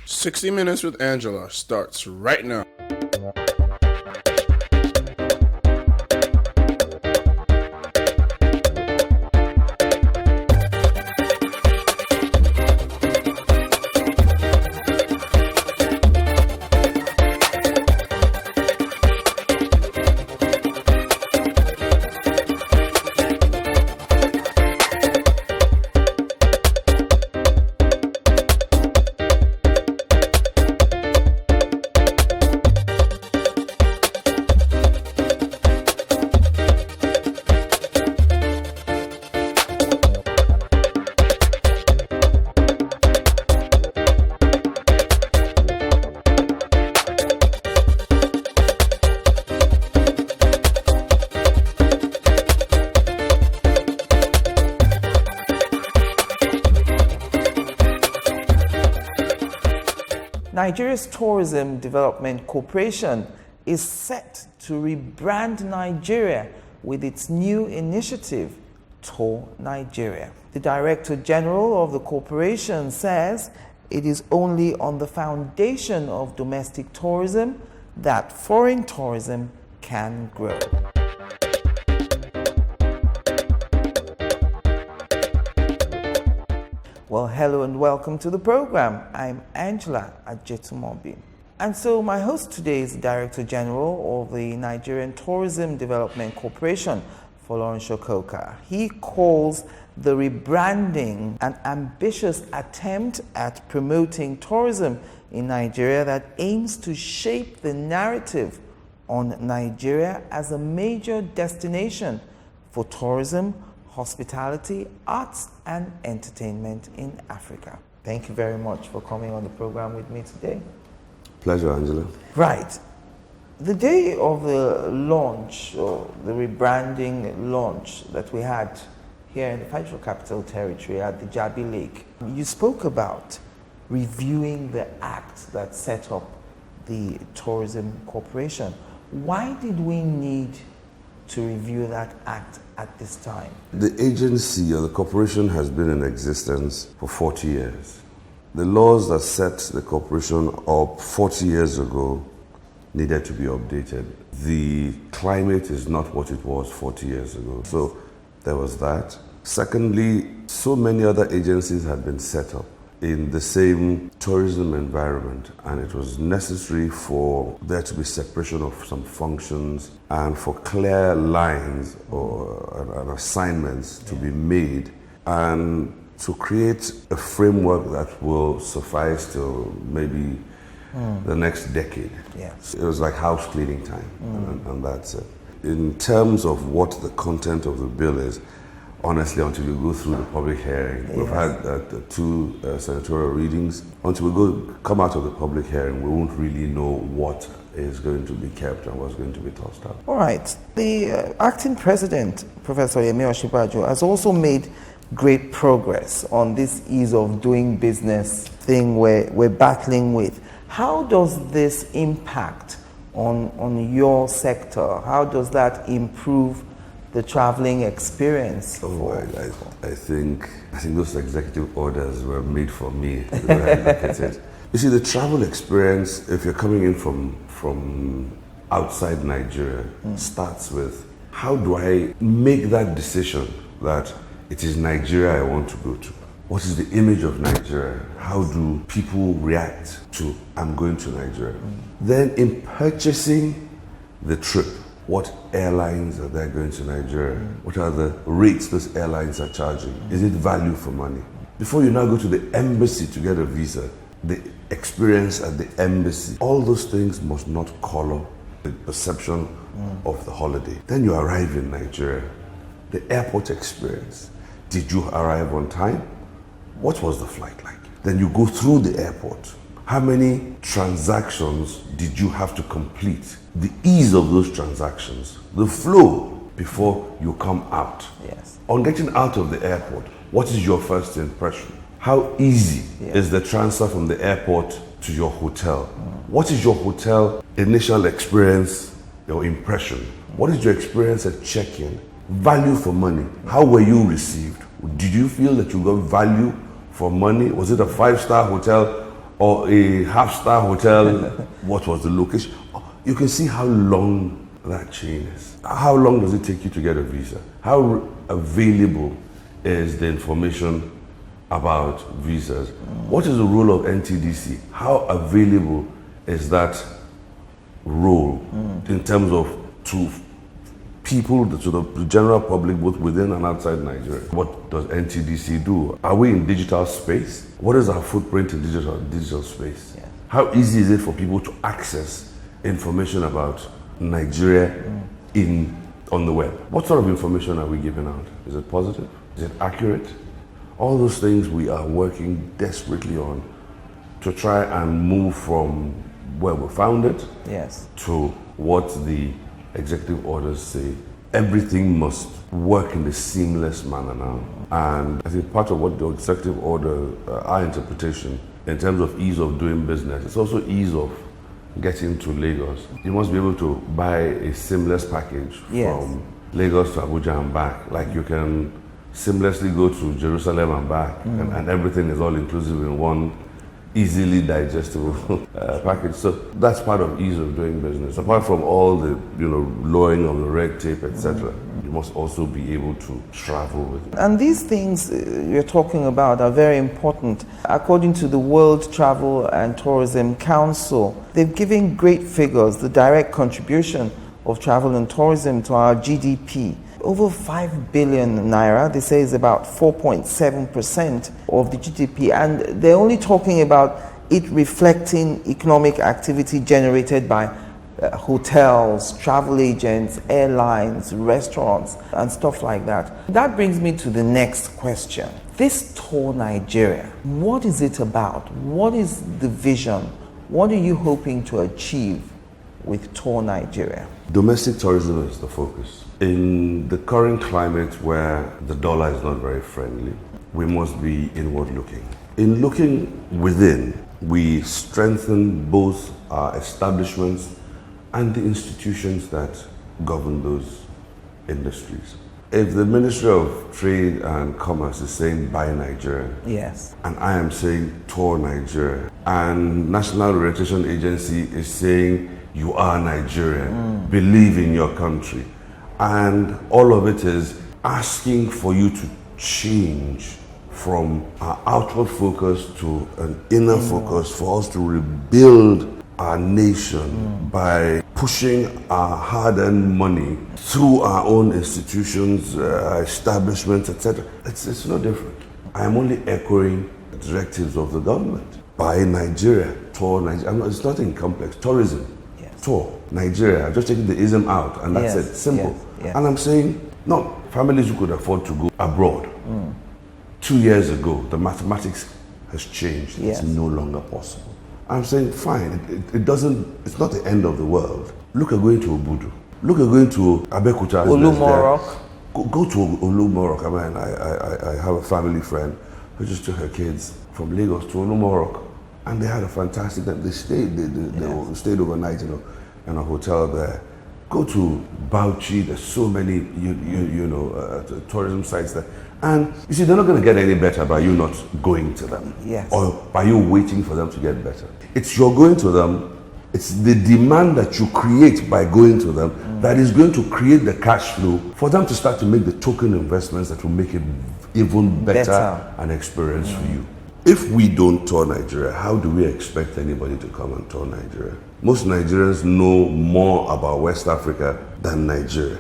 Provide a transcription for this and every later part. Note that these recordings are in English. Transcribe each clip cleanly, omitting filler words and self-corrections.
60 Minutes with Angela starts right now. Nigeria's Tourism Development Corporation is set to rebrand Nigeria with its new initiative, Tour Nigeria. The Director General of the corporation says it is only on the foundation of domestic tourism that foreign tourism can grow. Well, hello and welcome to the program. I'm Angela Ajetumobi. And so my host today is the Director General of the Nigerian Tourism Development Corporation, FOLORUNSHO COKER. He calls the rebranding an ambitious attempt at promoting tourism in Nigeria that aims to shape the narrative on Nigeria as a major destination for tourism, hospitality, arts, and entertainment in Africa. Thank you very much for coming on the program with me today. Pleasure, Angela. Right. The day of the launch, or the rebranding launch that we had here in the Financial Capital Territory at the Jabi Lake, you spoke about reviewing the act that set up the Tourism Corporation. Why did we need to review that act at this time? The agency or the corporation has been in existence for 40 years. The laws that set the corporation up 40 years ago needed to be updated. The climate is not what it was 40 years ago. So there was that. Secondly, so many other agencies had been set up in the same tourism environment, and it was necessary for there to be separation of some functions and for clear lines or assignments to be made, and to create a framework that will suffice till maybe the next decade. Yes. It was like house cleaning time, and that's it. In terms of what the content of the bill is, honestly, until we go through the public hearing, we've had two senatorial readings. Until we come out of the public hearing, we won't really know what is going to be kept and what's going to be tossed out. All right. The acting president, Professor Yemi Osinbajo, has also made great progress on this ease of doing business thing we're battling with. How does this impact on your sector? How does that improve the traveling experience? I think those executive orders were made for me. The way I look at it. You see, the travel experience, if you're coming in from outside Nigeria, starts with, how do I make that decision that it is Nigeria I want to go to? What is the image of Nigeria? How do people react to, I'm going to Nigeria? Then in purchasing the trip, what airlines are there going to Nigeria? What are the rates those airlines are charging? Is it value for money? Before you now go to the embassy to get a visa, the experience at the embassy, all those things must not color the perception of the holiday. Then you arrive in Nigeria, the airport experience. Did you arrive on time? What was the flight like? Then you go through the airport. How many transactions did you have to complete? The ease of those transactions, the flow before you come out. Yes. On getting out of the airport, what is your first impression? How easy is the transfer from the airport to your hotel? What is your hotel initial experience, your impression? What is your experience at check-in? Value for money. How were you received? Did you feel that you got value for money? Was it a 5-star hotel or a half-star hotel, what was the location? You can see how long that chain is. How long does it take you to get a visa? How available is the information about visas? What is the role of NTDC? How available is that role in terms of to people, to the general public, both within and outside Nigeria? What does NTDC do? Are we in digital space? What is our footprint in digital space? Yeah. How easy is it for people to access information about Nigeria on the web? What sort of information are we giving out? Is it positive? Is it accurate? All those things we are working desperately on to try and move from where we found it to what the executive orders say. Everything must work in a seamless manner now. And I think part of what the executive order, our interpretation, in terms of ease of doing business, it's also ease of getting to Lagos. You must be able to buy a seamless package from Lagos to Abuja and back. Like you can seamlessly go to Jerusalem and back, and everything is all inclusive in one easily digestible package. So that's part of ease of doing business. Apart from all the lowering of the red tape, etc., you must also be able to travel with it. And these things you're talking about are very important. According to the World Travel and Tourism Council, they've given great figures, the direct contribution of travel and tourism to our GDP. Over 5 billion naira, they say is about 4.7% of the GDP, and they're only talking about it reflecting economic activity generated by hotels, travel agents, airlines, restaurants, and stuff like that. That brings me to the next question. This Tour Nigeria, what is it about? What is the vision? What are you hoping to achieve with Tour Nigeria? Domestic tourism is the focus. In the current climate where the dollar is not very friendly, we must be inward looking. In looking within, we strengthen both our establishments and the institutions that govern those industries. If the Ministry of Trade and Commerce is saying buy Nigeria, and I am saying tour Nigeria, and National Registration Agency is saying you are Nigerian, believe in your country, and all of it is asking for you to change from our outward focus to an inner focus for us to rebuild our nation by pushing our hard-earned money through our own institutions, establishments, etc. It's no different. I am only echoing the directives of the government. Buy Nigeria, tour Nigeria. It's nothing complex. Tourism, tour Nigeria. I've just taken the ism out, and that's it. Simple. And I'm saying, no, families who could afford to go abroad. 2 years ago, the mathematics has changed. It's no longer possible. I'm saying, fine, it's not the end of the world. Look at going to Obudu. Look at going to Abekuta. Olumorok. Go to Olumorok. I mean, I have a family friend who just took her kids from Lagos to Olumorok, and they had a fantastic time. They stayed overnight in a hotel there. Go to Bauchi. There's so many tourism sites there. And you see, they're not going to get any better by you not going to them, or by you waiting for them to get better. It's your going to them, it's the demand that you create by going to them that is going to create the cash flow for them to start to make the token investments that will make it even better an experience for you. If we don't tour Nigeria, how do we expect anybody to come and tour Nigeria? Most Nigerians know more about West Africa than Nigeria.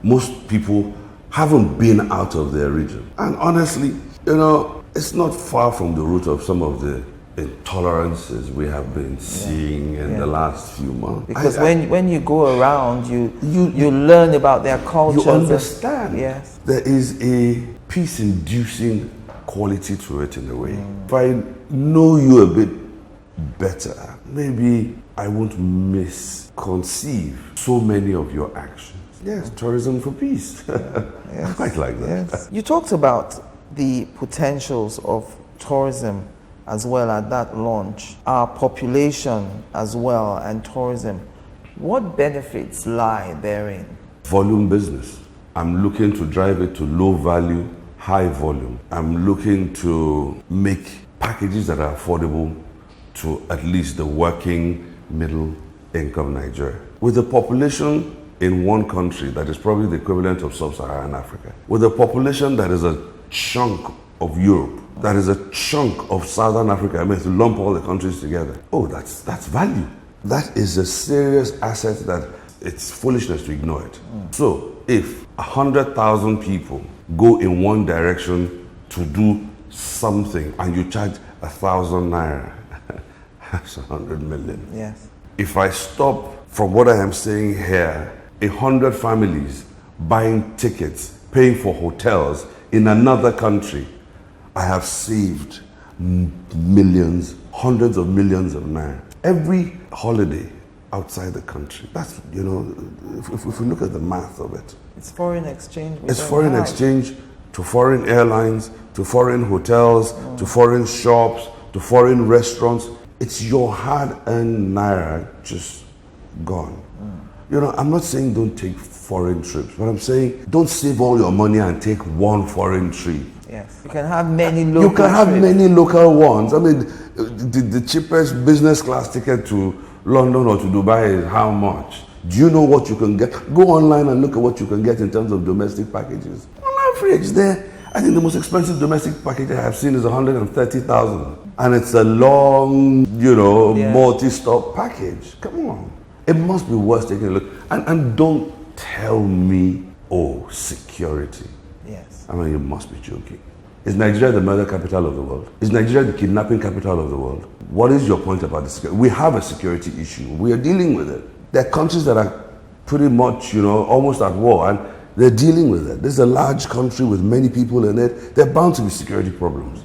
Most people haven't been out of their region. And honestly, it's not far from the root of some of the intolerances we have been seeing in the last few months. Because when you go around, you learn about their culture. You understand. There is a peace-inducing quality to it in a way. If I know you a bit better, maybe I won't misconceive so many of your actions. Tourism for peace. I quite like that. You talked about the potentials of tourism as well at that launch, our population as well, and tourism. What benefits lie therein? Volume business. I'm looking to drive it to low value, high volume. I'm looking to make packages that are affordable to at least the working middle income Nigeria. With a population in one country that is probably the equivalent of sub-Saharan Africa, with a population that is a chunk of Europe, that is a chunk of Southern Africa, I mean, to lump all the countries together. Oh, that's value. That is a serious asset that it's foolishness to ignore it. So if 100,000 people go in one direction to do something and you charge 1,000 naira, that's 100 million. Yes. If I stop from what I am saying here, 100 families buying tickets, paying for hotels in another country, I have saved millions, hundreds of millions of naira. Every holiday outside the country, that's, you know, if we look at the math of it. It's foreign exchange. It's foreign exchange to foreign airlines, to foreign hotels, to foreign shops, to foreign restaurants. It's your hard-earned naira just gone. You know, I'm not saying don't take foreign trips, but I'm saying don't save all your money and take one foreign trip. Yes. You can have many local You can have trips. many local ones. I mean, the cheapest business class ticket to London or to Dubai is how much? Do you know what you can get? Go online and look at what you can get in terms of domestic packages. On average, I think the most expensive domestic package I have seen is 130,000. And it's a long, you know, multi-stop package. Come on. It must be worth taking a look. And don't tell me, oh, security. Yes. I mean, you must be joking. Is Nigeria the murder capital of the world? Is Nigeria the kidnapping capital of the world? What is your point about the security? We have a security issue. We are dealing with it. There are countries that are pretty much, you know, almost at war, and they're dealing with it. This is a large country with many people in it. There are bound to be security problems.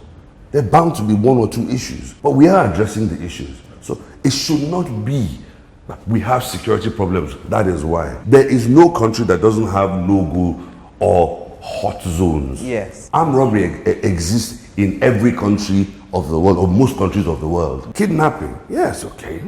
There are bound to be one or two issues. But we are addressing the issues. So it should not be that we have security problems. That is why. There is no country that doesn't have no-go or hot zones. Yes. Armed robbery exists in every country of the world, or most countries of the world. Kidnapping, yes, okay.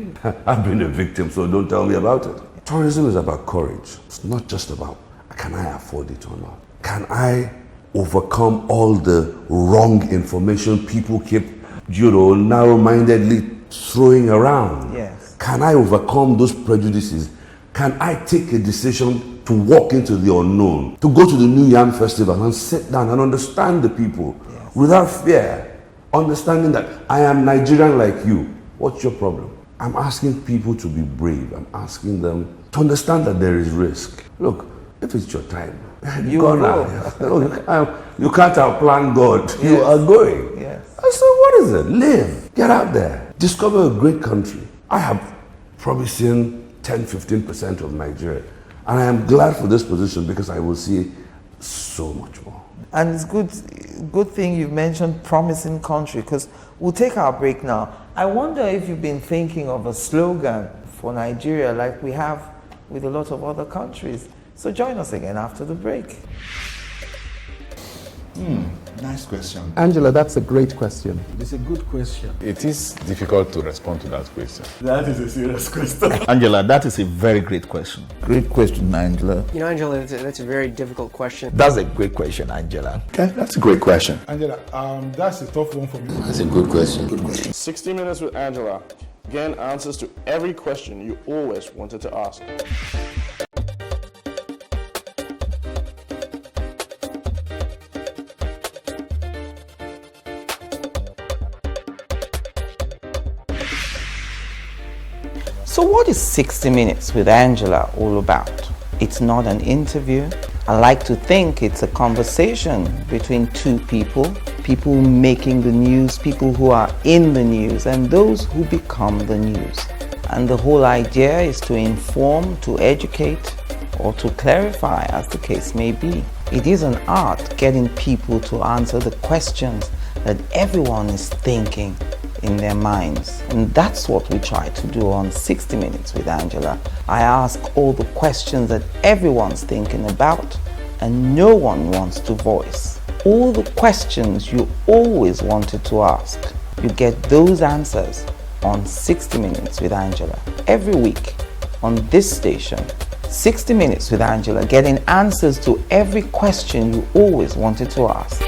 I've been a victim, so don't tell me about it. Tourism is about courage. It's not just about, can I afford it or not? Can I overcome all the wrong information people keep, you know, narrow-mindedly throwing around? Yes. Can I overcome those prejudices? Can I take a decision to walk into the unknown, to go to the New Yam Festival and sit down and understand the people without fear, understanding that I am Nigerian like you. What's your problem? I'm asking people to be brave. I'm asking them to understand that there is risk. Look, if it's your time, You go will. now. You can't outplan God. Yes. You are going. Yes. I said, what is it? Live. Get out there. Discover a great country. I have probably seen 10-15% of Nigeria. And I am glad for this position because I will see so much more. And it's good thing you've mentioned promising country, because we'll take our break now. I wonder if you've been thinking of a slogan for Nigeria like we have with a lot of other countries. So join us again after the break. Nice question. Angela, that's a great question. It's a good question. It is difficult to respond to that question. That is a serious question. Angela, that is a very great question. Great question, Angela. You know, Angela, that's a very difficult question. That's a great question, Angela. Okay, that's a great question. Angela, that's a tough one for me. That's a good question. Good question. 60 Minutes with Angela. Again, answers to every question you always wanted to ask. So what is 60 Minutes with Angela all about? It's not an interview. I like to think it's a conversation between two people making the news, people who are in the news, and those who become the news. And the whole idea is to inform, to educate, or to clarify, as the case may be. It is an art getting people to answer the questions that everyone is thinking in their minds. And that's what we try to do on 60 Minutes with Angela. I ask all the questions that everyone's thinking about and no one wants to voice. All the questions you always wanted to ask. You get those answers on 60 Minutes with Angela. Every week on this station, 60 Minutes with Angela, getting answers to every question you always wanted to ask.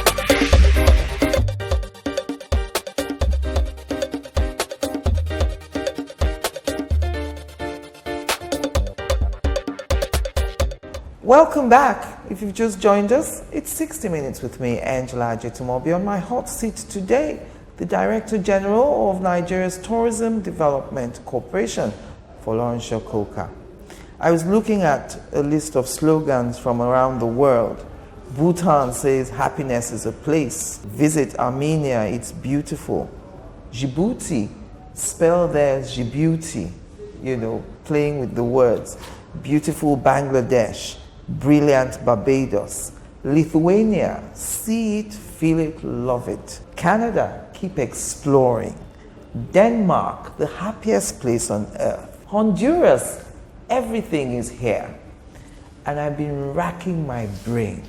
Welcome back. If you've just joined us, it's 60 Minutes with me, Angela Ajetumobi. On my hot seat today, the Director General of Nigeria's Tourism Development Corporation, FOLORUNSHO COKER. I was looking at a list of slogans from around the world. Bhutan says happiness is a place. Visit Armenia, it's beautiful. Djibouti, spell there Djibouti, playing with the words. Beautiful Bangladesh, brilliant Barbados. Lithuania, see it, feel it, love it. Canada, keep exploring. Denmark, the happiest place on earth. Honduras, everything is here. And I've been racking my brain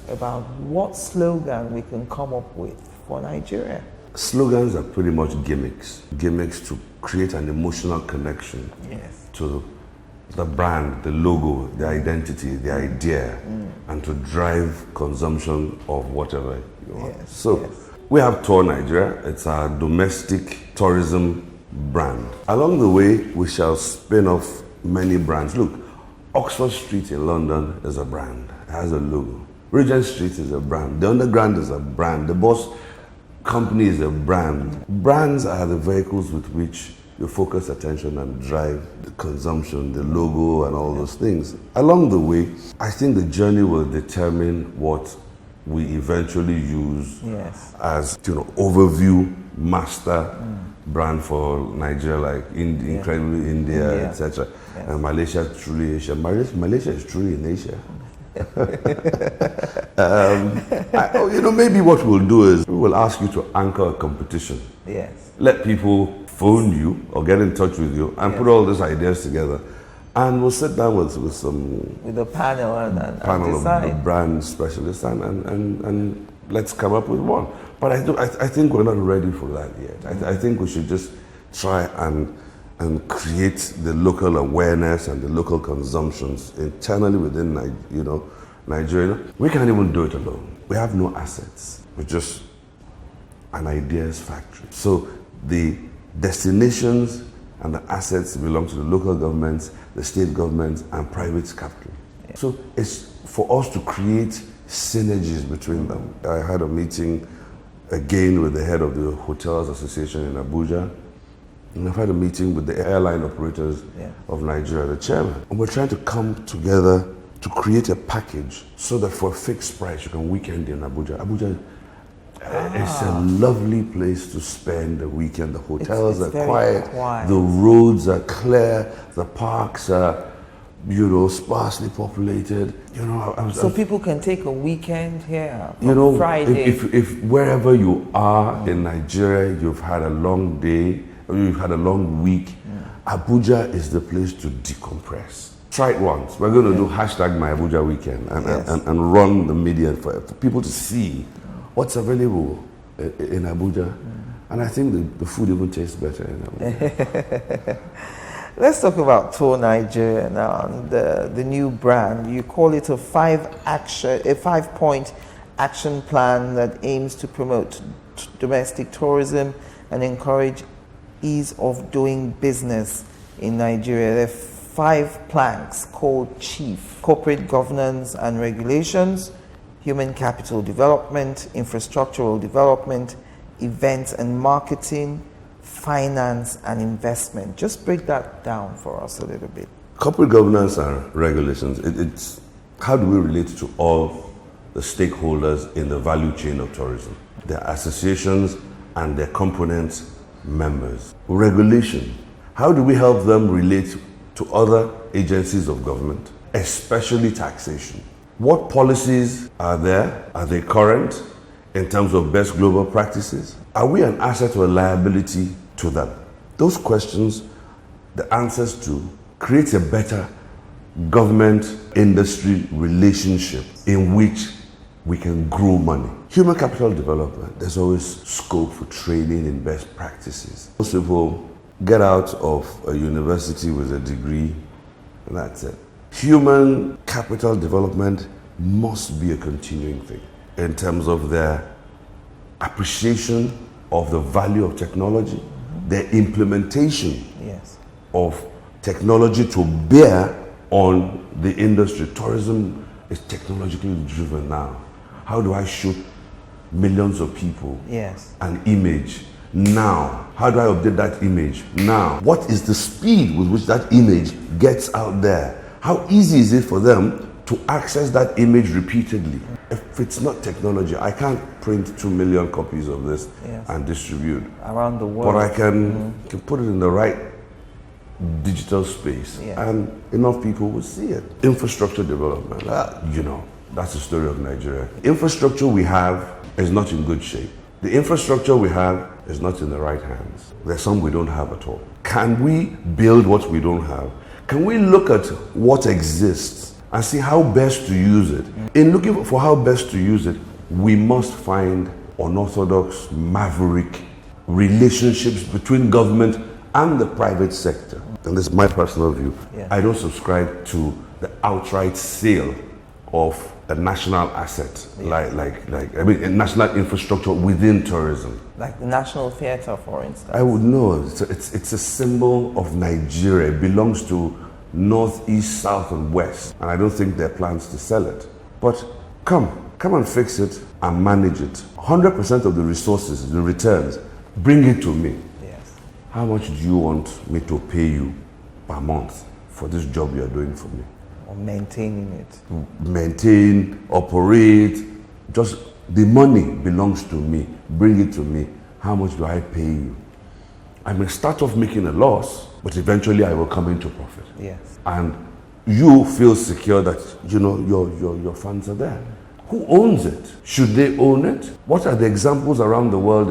about what slogan we can come up with for Nigeria. Slogans are pretty much gimmicks to create an emotional connection to the brand, the logo, the identity, the idea, and to drive consumption of whatever you want. We have Tour Nigeria. It's our domestic tourism brand. Along the way, we shall spin off many brands. Look, Oxford Street in London is a brand. It has a logo. Regent Street is a brand. The Underground is a brand. The Boss Company is a brand. Brands are the vehicles with which you focus attention and drive the consumption, the logo, and all those things. Along the way, I think the journey will determine what we eventually use as overview master brand for Nigeria, like Incredible India, etc. And Malaysia truly Asia. Malaysia is truly in Asia. Maybe what we'll do is we will ask you to anchor a competition. Let people phone you or get in touch with you and put all these ideas together, and we'll sit down with a panel and of the brand specialists and let's come up with one. But I think we're not ready for that yet. I think we should just try and create the local awareness and the local consumptions internally within Nigeria. We can't even do it alone. We have no assets. We're just an ideas factory. So the destinations and the assets belong to the local governments, the state governments, and private capital. So it's for us to create synergies between them. I had a meeting again with the head of the Hotels Association in Abuja. And I've had a meeting with the airline operators of Nigeria, the chairman. And we're trying to come together to create a package so that for a fixed price you can weekend in Abuja. Abuja is a lovely place to spend the weekend. The hotels are quiet, the roads are clear, the parks are, sparsely populated. So people can take a weekend here from Friday. If wherever you are in Nigeria, you've had a long day, or you've had a long week, Abuja is the place to decompress. Try it once. We're going to do #MyAbuja Weekend and run the media for people to see what's available in Abuja. And I think the food even tastes better in Abuja. Let's talk about Tour Nigeria now, and the new brand. You call it a 5-point action plan that aims to promote domestic tourism and encourage ease of doing business in Nigeria. There are 5 planks called CHIEF: corporate governance and regulations, human capital development, infrastructural development, events and marketing, finance and investment. Just break that down for us a little bit. Corporate governance and regulations, it's how do we relate to all the stakeholders in the value chain of tourism, their associations and their components members. Regulation, how do we help them relate to other agencies of government, especially taxation? What policies are there? Are they current in terms of best global practices? Are we an asset or a liability to them? Those questions, the answers to, create a better government-industry relationship in which we can grow money. Human capital development, there's always scope for training in best practices. Most people get out of a university with a degree, and that's it. Human capital development must be a continuing thing in terms of their appreciation of the value of technology, their implementation of technology to bear on the industry. Tourism is technologically driven now. How do I shoot millions of people Yes. an image now? How do I update that image now? What is the speed with which that image gets out there? How easy is it for them to access that image repeatedly? If it's not technology, I can't print 2 million copies of this Yes. and distribute. Around the world. But I can put it in the right digital space, Yes. and enough people will see it. Infrastructure development, that's the story of Nigeria. Infrastructure we have is not in good shape. The infrastructure we have is not in the right hands. There's some we don't have at all. Can we build what we don't have? Can we look at what exists and see how best to use it? In looking for how best to use it, we must find unorthodox, maverick relationships between government and the private sector. And this is my personal view. Yeah. I don't subscribe to the outright sale of a national asset, a national infrastructure within tourism. Like the National Theatre, for instance. I would know. It's a symbol of Nigeria. It belongs to North, East, South, and West. And I don't think there are plans to sell it. But come and fix it and manage it. 100% of the resources, the returns, bring it to me. Yes. How much do you want me to pay you per month for this job you're doing for me? Or maintaining it. Maintain, operate, just the money belongs to me. Bring it to me. How much do I pay you? I may start off making a loss, but eventually I will come into profit. Yes. And you feel secure that your funds are there. Who owns it? Should they own it? What are the examples around the world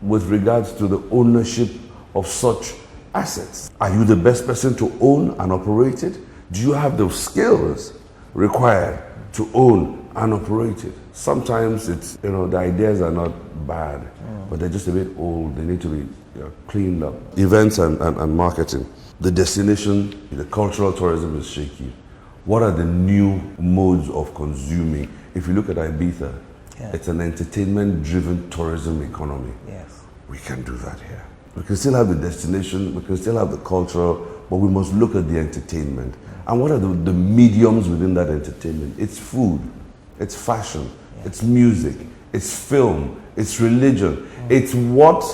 with regards to the ownership of such assets? Are you the best person to own and operate it? Do you have the skills required to own and operate it? Sometimes it's, the ideas are not bad, but they're just a bit old. They need to be cleaned up. Events and marketing. The destination, the cultural tourism is shaky. What are the new modes of consuming? If you look at Ibiza, it's an entertainment-driven tourism economy. Yes. We can do that here. We can still have the destination, we can still have the culture, but we must look at the entertainment. And what are the mediums within that entertainment? It's food, it's fashion, it's music, it's film, it's religion. It's what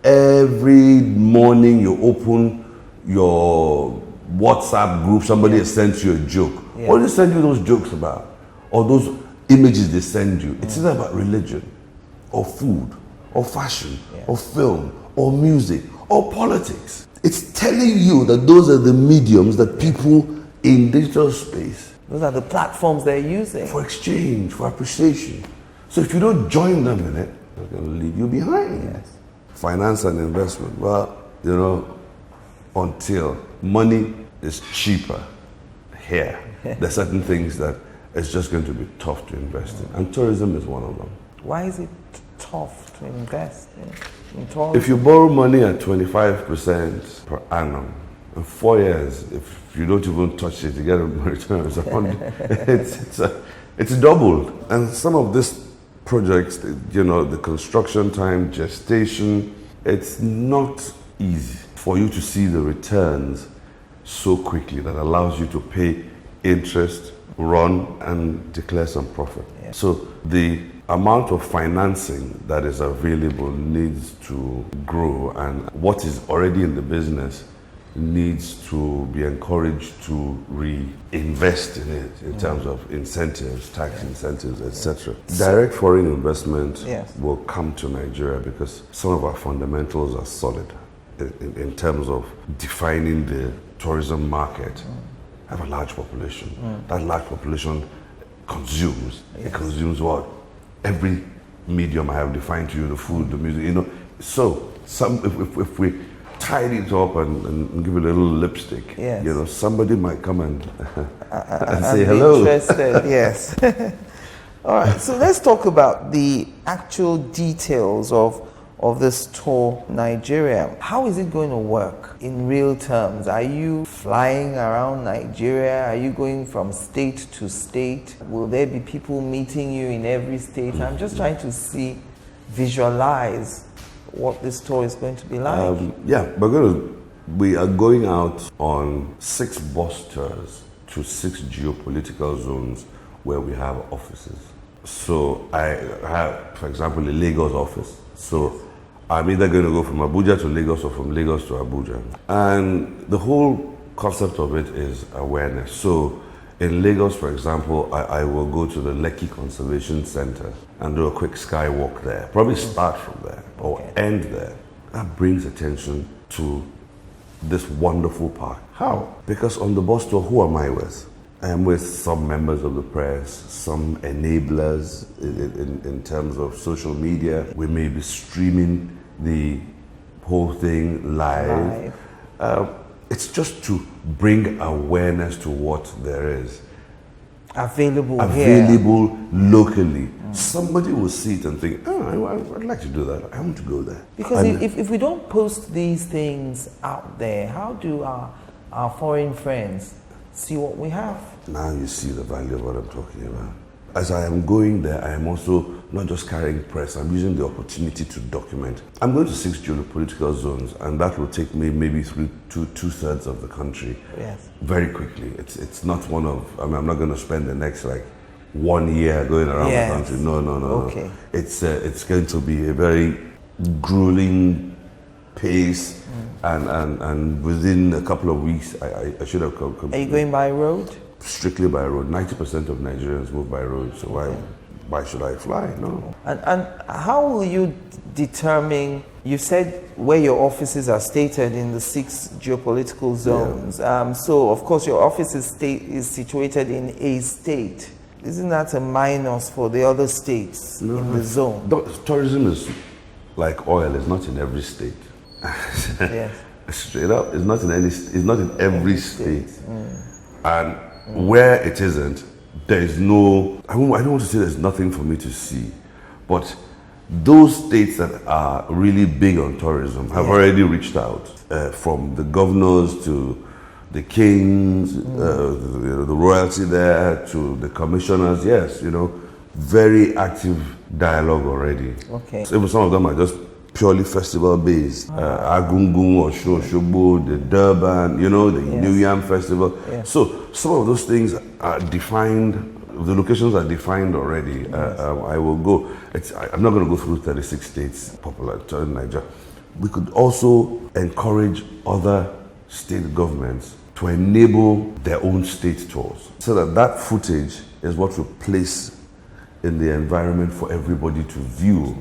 every morning you open your WhatsApp group, somebody has sent you a joke. What do they send you those jokes about? Or those images they send you? It's either about religion, or food, or fashion, or film, or music, or politics. It's telling you that those are the mediums that people in digital space, Those are the platforms they're using. for exchange, for appreciation. So if you don't join them in it, they're going to leave you behind. Yes. Finance and investment. Well, until money is cheaper here, there are certain things that it's just going to be tough to invest in. And tourism is one of them. Why is it tough to invest in tourism? If you borrow money at 25% per annum, in 4 years, if you don't even touch it, you get a return. It's doubled. And some of these projects, the construction time, gestation, it's not easy for you to see the returns so quickly that allows you to pay interest, run, and declare some profit. Yeah. So the amount of financing that is available needs to grow, and what is already in the business needs to be encouraged to reinvest in it in terms of incentives, tax incentives, etc. Direct foreign investment will come to Nigeria because some of our fundamentals are solid in terms of defining the tourism market. I have a large population. That large population consumes. It consumes what? Every medium I have defined to you, the food, the music, So if we tidy it up and give it a little lipstick, somebody might come and say hello. Interested, yes. All right, so let's talk about the actual details of this tour Nigeria. How is it going to work in real terms? Are you flying around Nigeria? Are you going from state to state? Will there be people meeting you in every state? I'm just trying to visualize what this tour is going to be like. We are going out on 6 bus tours to 6 geopolitical zones where we have offices. So I have, for example, a Lagos office. So I'm either going to go from Abuja to Lagos or from Lagos to Abuja. And the whole concept of it is awareness. So in Lagos, for example, I will go to the Lekki Conservation Center and do a quick sky walk there. Probably start from there or end there. That brings attention to this wonderful park. How? Because on the bus tour, who am I with? I am with some members of the press, some enablers in terms of social media. We may be streaming the whole thing live. It's just to bring awareness to what there is. Available Locally. Somebody will see it and think, oh, I'd like to do that. I want to go there. Because if we don't post these things out there, how do our foreign friends see what we have? Now you see the value of what I'm talking about. As I am going there, I am also not just carrying press, I'm using the opportunity to document. I'm going to 6 geopolitical zones, and that will take me maybe through two-thirds of the country very quickly. It's not one of, I'm not going to spend the next 1 year going around the country. No. Okay. It's going to be a very grueling pace, and within a couple of weeks, I should have come. Are you going by road? Strictly by road. 90% of Nigerians move by road, so why should I fly? No. And how will you determine, you said where your offices are stated in the 6 geopolitical zones. So of course your office is situated in a state. Isn't that a minus for the other states in the zone? Tourism is like oil, it's not in every state. Yes. Straight up, it's not in every state. And where it isn't, there is no, I don't want to say there's nothing for me to see, but those states that are really big on tourism have already reached out, from the governors to the kings, the royalty there, to the commissioners. Yes, very active dialogue already. Okay. So even some of them are just purely festival based. Agungun or Shoshobo, the Durban, the New Yam Festival. Yes. So some of those things are defined, the locations are defined already. I will go, I'm not going to go through 36 states popular in Nigeria. We could also encourage other state governments to enable their own state tours, so that footage is what we place in the environment for everybody to view.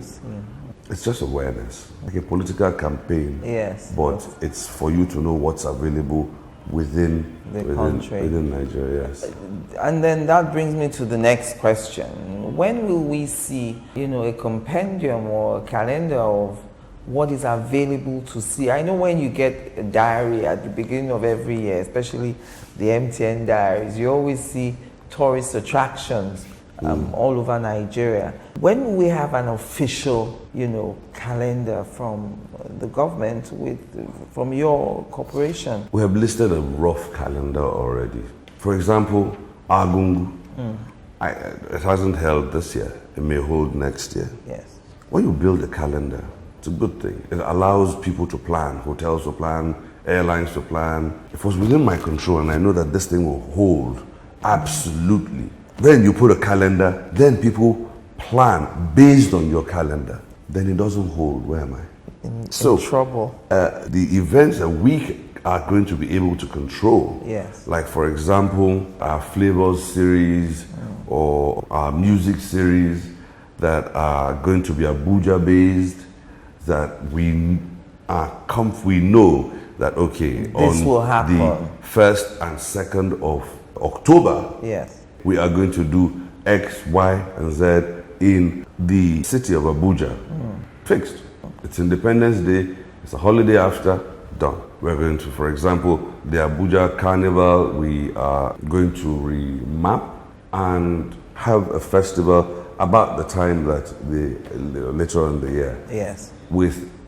It's just awareness, like a political campaign. Yes. But it's for you to know what's available within Nigeria. Yes. And then that brings me to the next question. When will we see, a compendium or a calendar of what is available to see? I know when you get a diary at the beginning of every year, especially the MTN diaries, you always see tourist attractions all over Nigeria. When will we have an official, calendar from the government from your corporation? We have listed a rough calendar already. For example, Agungu. It hasn't held this year. It may hold next year. Yes. When you build a calendar, it's a good thing. It allows people to plan, hotels to plan, airlines to plan. If it was within my control and I know that this thing will hold, absolutely. Then you put a calendar, then people plan based on your calendar. Then it doesn't hold. Where am I? In trouble. The events that we are going to be able to control, like for example, our flavors series or our music series that are going to be Abuja based, that we know that this will happen. The 1st and 2nd of October, we are going to do X, Y, and Z in the city of Abuja. Fixed. It's Independence Day, it's a holiday after, done. We're going to, for example, the Abuja Carnival, we are going to remap and have a festival about the time that later on in the year. Yes.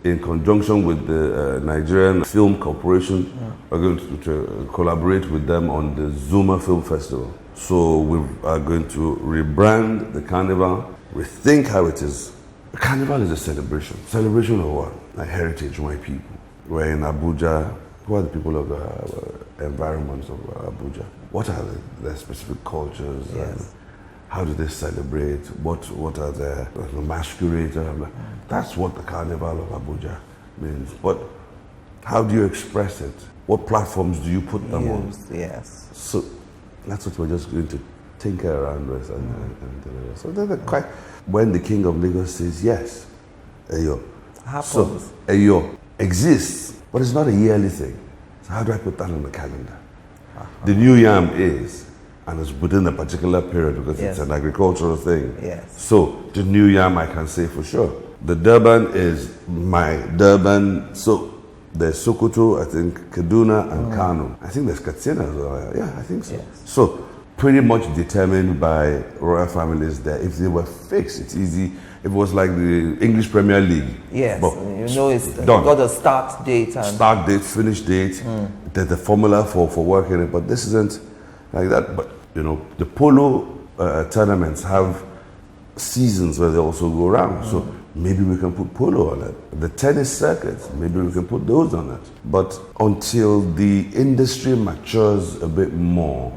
In conjunction with the Nigerian Film Corporation, we're going to collaborate with them on the Zuma Film Festival. So we are going to rebrand the carnival, rethink how it is. The carnival is a celebration. Celebration of what? Like heritage, my people. We're in Abuja. Who are the people of the environments of Abuja? what are their specific cultures, and how do they celebrate, what are their masquerades. That's what the Carnival of Abuja means. But how do you express it? What platforms do you put them on? Yes. So that's what we're just going to tinker around with. And so they're quite, when the King of Lagos says yes, Eyo. Happens. So Eyo exists, but it's not a yearly thing. So how do I put that on the calendar? The new yam is, and it's within a particular period because it's an agricultural thing. Yes. So the new yam I can say for sure. The Durban is my Durban. So there's Sokoto, I think Kaduna and Kano. I think there's Katsina as well. Yeah, I think so. Yes. So pretty much determined by royal families there. If they were fixed, it's easy. It was like the English Premier League. Yes, but you know it's done. got a start date. And Start date, finish date, there's the formula for working it, but this isn't like that. But you know, the polo tournaments have seasons where they also go around. So maybe we can put polo on it. The tennis circuits, maybe we can put those on it. But until the industry matures a bit more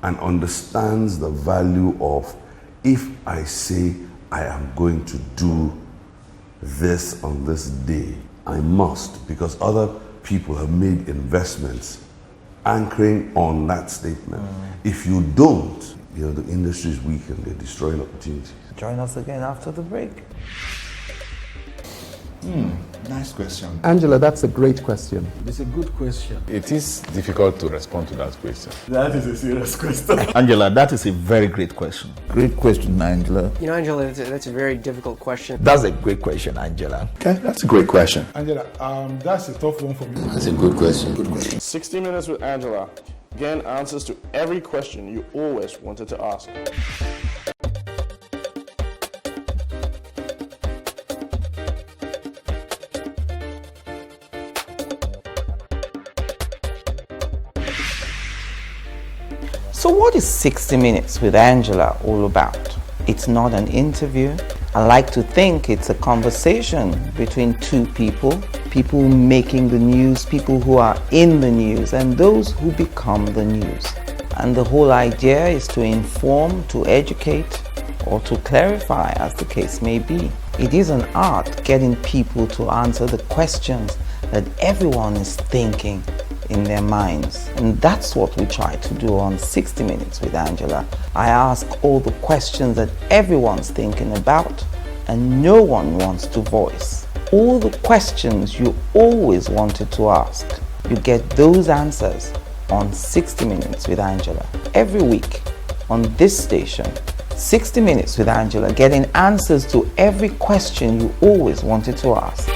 and understands the value of, if I say I am going to do this on this day, I must, because other people have made investments anchoring on that statement. If you don't, you know, the industry is weak and they're destroying opportunities. join us again after the break. Nice question. Angela, that's a great question. It's a good question. It is difficult to respond to that question. That is a serious question. Angela, that is a very great question. Great question, Angela. You know, Angela, that's a very difficult question. That's a great question, Angela. Okay, that's a great question. Angela, that's a tough one for me. That's a good question. Good question. 60 Minutes with Angela. Again, answers to every question you always wanted to ask. So what is 60 Minutes with Angela all about? It's not an interview. I like to think it's a conversation between two people making the news, people who are in the news, and those who become the news. And the whole idea is to inform, to educate, or to clarify, as the case may be. It is an art getting people to answer the questions that everyone is thinking in their minds. And that's what we try to do on 60 Minutes with Angela. I ask all the questions that everyone's thinking about and no one wants to voice. All the questions you always wanted to ask. You get those answers on 60 Minutes with Angela. Every week on this station, 60 Minutes with Angela, getting answers to every question you always wanted to ask.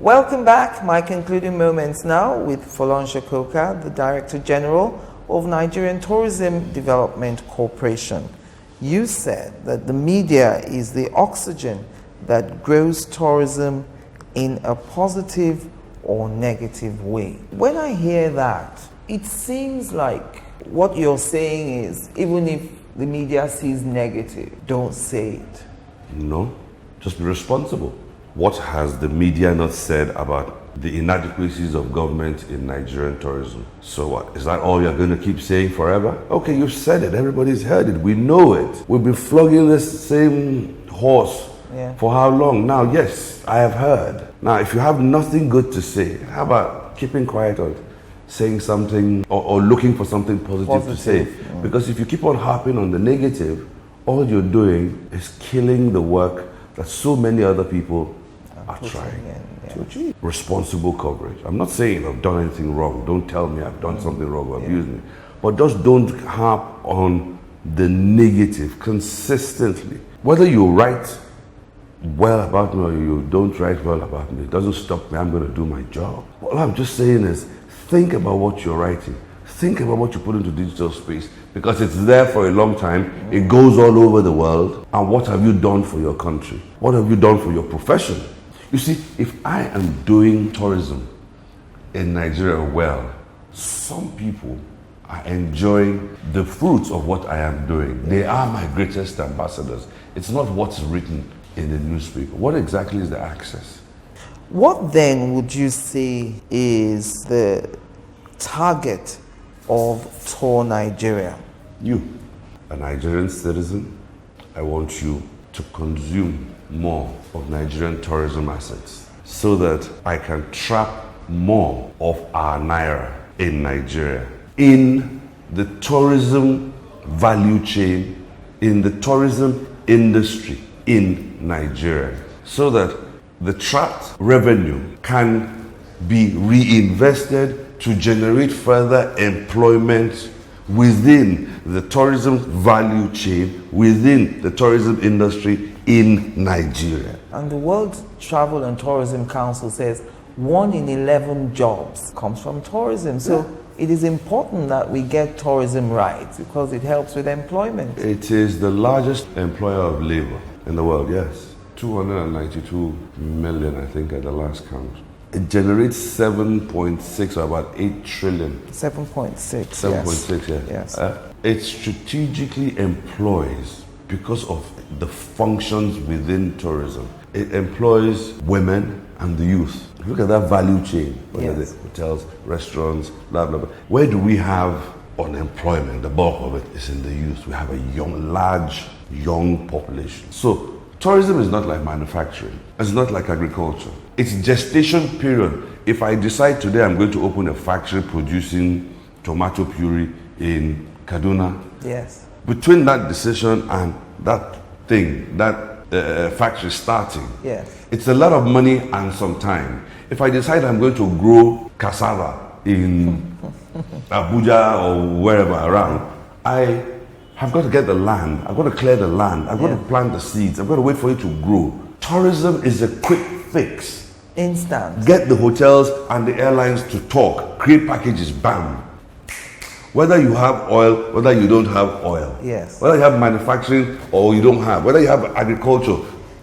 Welcome back. My concluding moments now with FOLORUNSHO COKER, the Director General of Nigerian Tourism Development Corporation. You said that the media is the oxygen that grows tourism in a positive or negative way. When I hear that, it seems like what you're saying is, even if the media sees negative, don't say it. No, just be responsible. What has the media not said about the inadequacies of government in Nigerian tourism? So what? Is that all you're going to keep saying forever? Okay, you've said it. Everybody's heard it. We know it. We've been flogging this same horse for how long? Now, yes, I have heard. Now, if you have nothing good to say, how about keeping quiet or saying something or looking for something positive to say? Because if you keep on harping on the negative, all you're doing is killing the work that so many other people are trying to achieve. Responsible coverage. I'm not saying I've done anything wrong. Don't tell me I've done something wrong or abused me. But just don't harp on the negative consistently. Whether you write well about me or you don't write well about me, it doesn't stop me. I'm going to do my job. All I'm just saying is think about what you're writing. Think about what you put into digital space, because it's there for a long time. It goes all over the world. And what have you done for your country? What have you done for your profession? You see, if I am doing tourism in Nigeria well, some people are enjoying the fruits of what I am doing. They are my greatest ambassadors. It's not what's written in the newspaper. What exactly is the access? What then would you say is the target of Tour Nigeria? You, a Nigerian citizen, I want you to consume more of Nigerian tourism assets so that I can trap more of our naira in Nigeria, in the tourism value chain, in the tourism industry in Nigeria, so that the trapped revenue can be reinvested to generate further employment within the tourism value chain, within the tourism industry in Nigeria. And the World Travel and Tourism Council says 1 in 11 jobs comes from tourism. So it is important that we get tourism right because it helps with employment. It is the largest employer of labor in the world, yes. 292 million, I think, at the last count. It generates 7.6 or about 8 trillion. 7.6. 7.6, yes. Yes. It strategically employs, because of the functions within tourism, it employs women and the youth. Look at that value chain, whether Yes. the hotels, restaurants, blah, blah, blah. Where do we have unemployment? The bulk of it is in the youth. We have a large young population. So tourism is not like manufacturing. It's not like agriculture. It's gestation period. If I decide today I'm going to open a factory producing tomato puree in Kaduna, Yes. between that decision and that thing, that factory starting, Yes. it's a lot of money and some time. If I decide I'm going to grow cassava in Abuja or wherever around, I have got to get the land, I've got to clear the land, I've got to plant the seeds, I've got to wait for it to grow. Tourism is a quick fix. Instant. Get the hotels and the airlines to talk, create packages, bam. Whether you have oil, whether you don't have oil, Yes. whether you have manufacturing or you don't have, whether you have agriculture,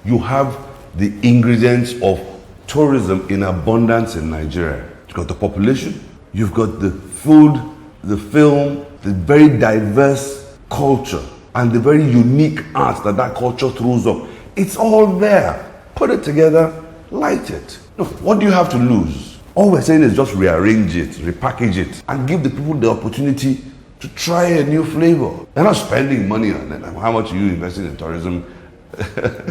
you have the ingredients of tourism in abundance in Nigeria. You've got the population, you've got the food, the film, the very diverse culture, and the very unique art that that culture throws up. It's all there. Put it together, light it. Look, what do you have to lose? All we're saying is just rearrange it, repackage it, and give the people the opportunity to try a new flavor. They're not spending money on it. How much are you investing in tourism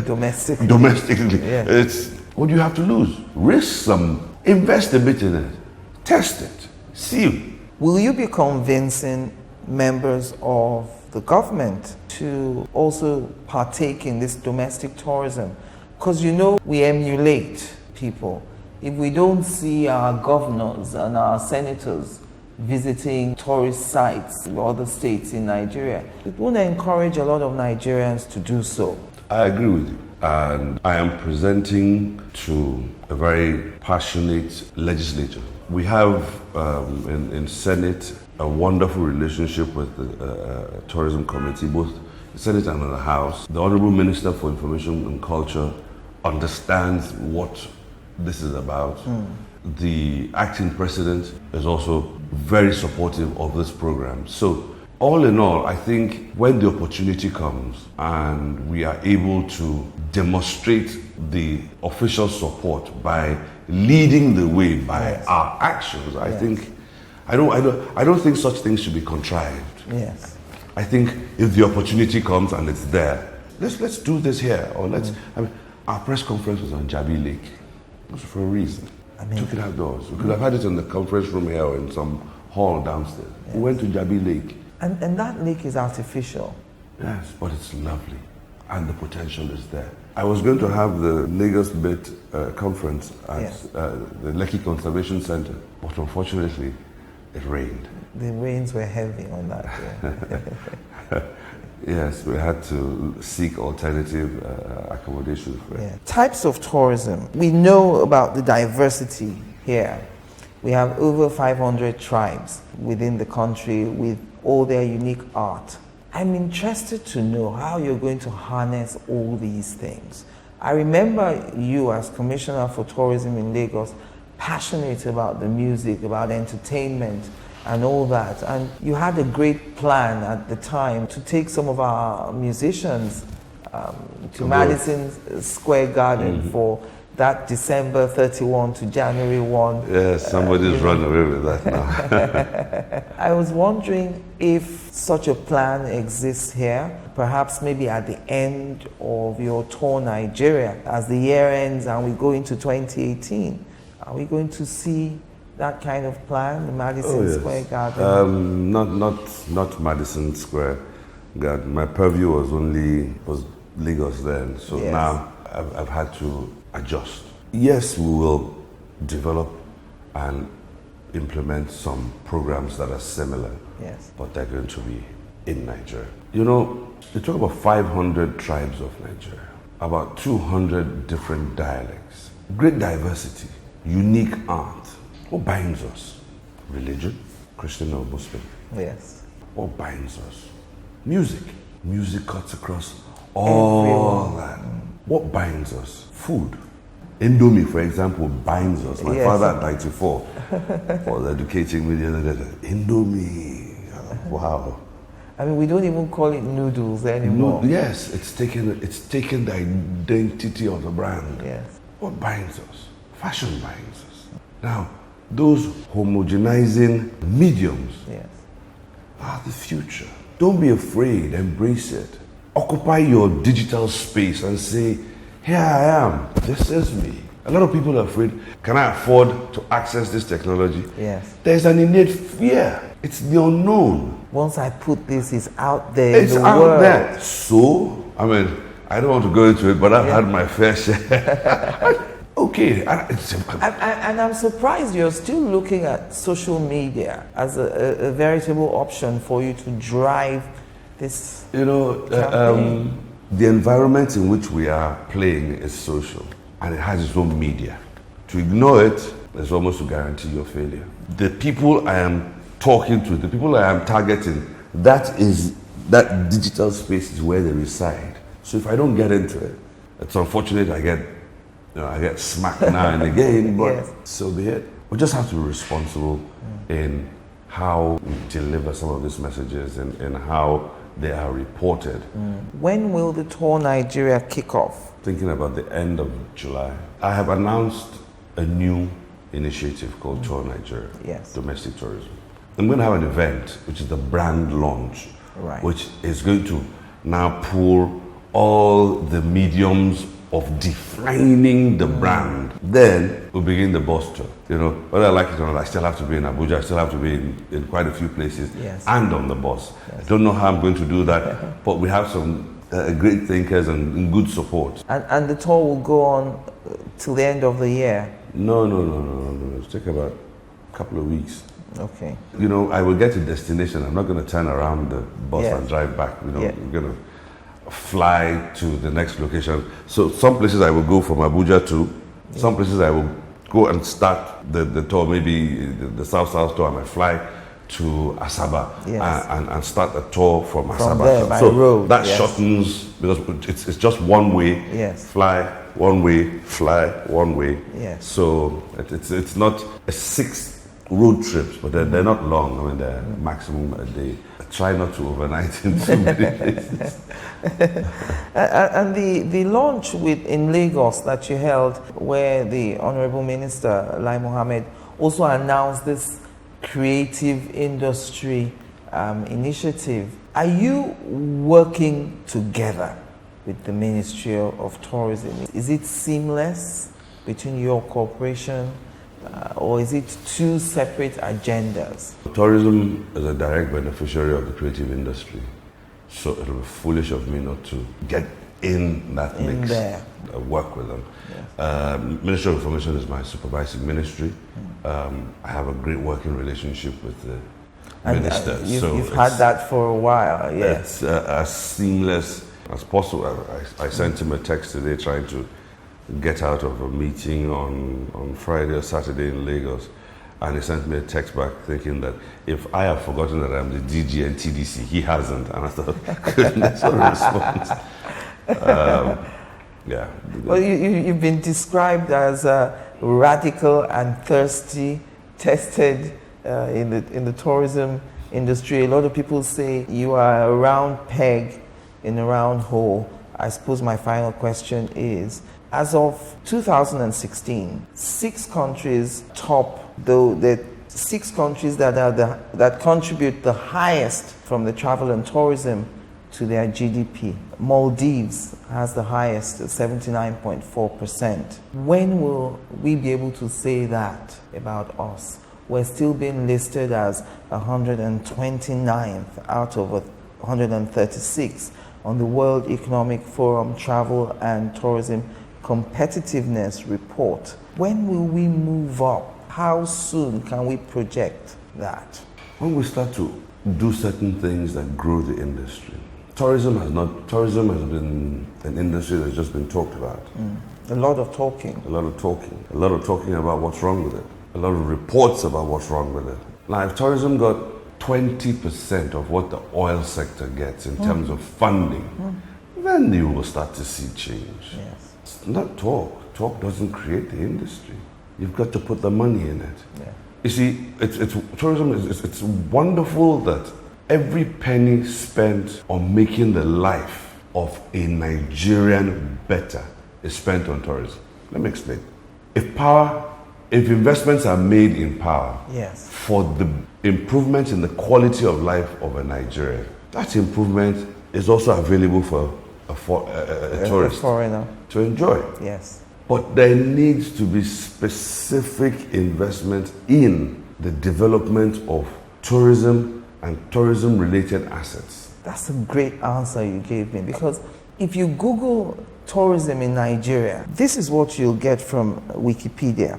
Domestically. domestically? Yeah. It's what do you have to lose? Risk some, invest a bit in it, test it, see. Will you be convincing members of the government to also partake in this domestic tourism? Because you know we emulate people. If we don't see our governors and our senators visiting tourist sites in other states in Nigeria, it won't encourage a lot of Nigerians to do so. I agree with you. And I am presenting to a very passionate legislature. We have in Senate a wonderful relationship with the Tourism Committee, both the Senate and the House. The Honorable Minister for Information and Culture understands what this is about. The acting president is also very supportive of this program. So all in all, I think when the opportunity comes and we are able to demonstrate the official support by leading the way by our actions, I think I don't think such things should be contrived. Yes. I think if the opportunity comes and it's there, let's do this here, or let's. I mean, our press conference was on Jabi Lake. It was for a reason. Took it outdoors. We could have had it in the conference room here or in some hall downstairs. We went to Jabi Lake. And that lake is artificial. Yes, but it's lovely, and the potential is there. I was going to have the Lagos Bit conference at the Lekki Conservation Center, but unfortunately, it rained. The rains were heavy on that day. Yes, we had to seek alternative accommodations for it. Yeah. Types of tourism. We know about the diversity here. We have over 500 tribes within the country with all their unique art. I'm interested to know how you're going to harness all these things. I remember you as Commissioner for Tourism in Lagos, passionate about the music, about entertainment, and all that. And you had a great plan at the time to take some of our musicians to Madison Square Garden for that December 31 to January 1. Yes, somebody's run away with that now. I was wondering if such a plan exists here, perhaps maybe at the end of your tour Nigeria, as the year ends and we go into 2018. Are we going to see that kind of plan, the Madison Square Garden? Not Madison Square Garden. My purview was Lagos then, so now I've had to adjust. Yes, we will develop and implement some programs that are similar, but they're going to be in Nigeria. You know, you talk about 500 tribes of Nigeria, about 200 different dialects, great diversity, unique art. What binds us? Religion, Christian or Muslim? Yes. What binds us? Music. Music cuts across all that. What binds us? Food. Indomie, for example, binds us. My father at 94 was educating me the other day. Indomie. Wow. I mean, we don't even call it noodles anymore. Yes, it's taken the identity of the brand. Yes. What binds us? Fashion binds us. Now, those homogenizing mediums are the future. Don't be afraid, embrace it. Occupy your digital space and say, here I am, this is me. A lot of people are afraid, can I afford to access this technology? Yes. There's an innate fear. It's the unknown. Once I put this, it's out there It's in the out world. there. So, I mean, I don't want to go into it, but I've had my fair share. Okay. And I'm surprised you're still looking at social media as a veritable option for you to drive this. You know, the environment in which we are playing is social, and it has its own media. To ignore it is almost to guarantee your failure. The people I am talking to, the people I am targeting, that digital space is where they reside. So if I don't get into it, it's unfortunate I get smacked now and again, but so be it. We just have to be responsible in how we deliver some of these messages and how they are reported. When will the tour Nigeria kick off? Thinking about the end of July. I have announced a new initiative called Tour Nigeria, domestic tourism. I'm going to have an event, which is the brand launch, which is going to now pull all the mediums of defining the brand. Then we'll begin the bus tour. You know, whether I like it or not, I still have to be in Abuja, I still have to be in quite a few places and on the bus. I don't know how I'm going to do that, but we have some great thinkers and good support. And the tour will go on till the end of the year? No. It'll take about a couple of weeks. Okay. You know, I will get to destination. I'm not going to turn around the bus and drive back. You know, we're going to fly to the next location. So some places I will go from Abuja to, some places I will go and start the tour, maybe the South tour, and I fly to Asaba and start a tour from Asaba. From there, by so road, that shortens, because it's just one way, fly one way, fly one way. So it's not a 6 road trips, but they're not long. I mean, they're maximum a day. I try not to overnight in too many places. And the launch in Lagos that you held, where the Honorable Minister Lai Mohammed also announced this creative industry initiative. Are you working together with the Ministry of Tourism? Is it seamless between your corporation, or is it two separate agendas? Tourism is a direct beneficiary of the creative industry, so it will be foolish of me not to get in that mix, work with them. Ministry of Information is my supervising ministry. I have a great working relationship with the minister. You've had that for a while, It's as seamless as possible. I sent him a text today trying to get out of a meeting on Friday or Saturday in Lagos, and he sent me a text back thinking that if I have forgotten that I'm the DG and TDC, he hasn't. And I thought, goodness, what a response. Well, you've been described as a radical and thirsty, tested in the tourism industry. A lot of people say you are a round peg in a round hole. I suppose my final question is, as of 2016, 6 countries that contribute the highest from the travel and tourism to their GDP. Maldives has the highest, 79.4%. When will we be able to say that about us? We're still being listed as 129th out of 136 on the World Economic Forum Travel and Tourism Competitiveness Report. When will we move up? How soon can we project that? When we start to do certain things that grow the industry. Tourism has been an industry that's just been talked about. A lot of talking. A lot of talking about what's wrong with it. A lot of reports about what's wrong with it. Now, if tourism got 20% of what the oil sector gets in terms of funding, then you will start to see change. Yes. It's not talk. Talk doesn't create the industry. You've got to put the money in it. Yeah. You see, tourism it's wonderful that every penny spent on making the life of a Nigerian better is spent on tourism. Let me explain. If investments are made in power Yes. for the improvement in the quality of life of a Nigerian, that improvement is also available for a tourist A foreigner. to enjoy. Yes. But there needs to be specific investment in the development of tourism and tourism-related assets. That's a great answer you gave me, because if you Google tourism in Nigeria, this is what you'll get from Wikipedia.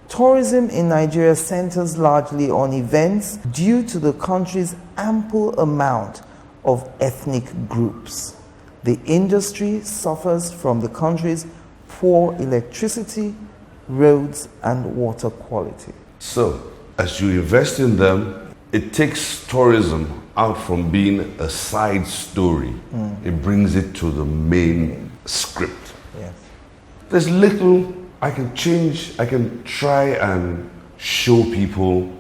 Tourism in Nigeria centers largely on events due to the country's ample amount of ethnic groups. The industry suffers from the country's poor electricity, roads, and water quality. So, as you invest in them, it takes tourism out from being a side story. It brings it to the main script. Yes. There's little I can change, I can try and show people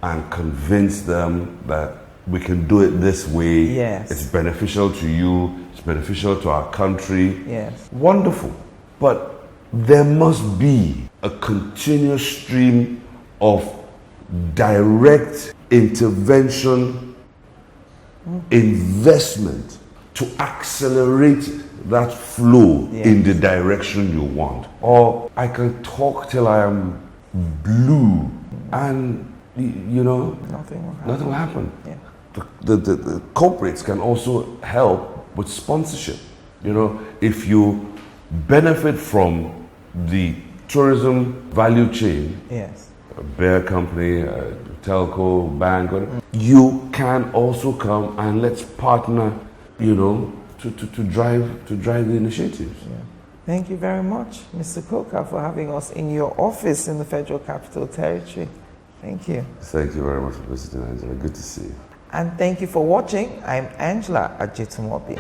and convince them that we can do it this way. Yes. It's beneficial to you, it's beneficial to our country. Yes. Wonderful. But there must be a continuous stream of direct intervention, investment to accelerate that flow in the direction you want. Or I can talk till I am blue and Nothing will happen. Yeah. Yeah. The corporates can also help with sponsorship. If you benefit from the tourism value chain, Yes. a beer company, a telco, bank, you can also come and let's partner, to drive the initiatives. Yeah. Thank you very much, Mr. Coker, for having us in your office in the Federal Capital Territory. Thank you. Thank you very much for visiting, Angela. Good to see you. And thank you for watching. I'm Angela Ajitumobi.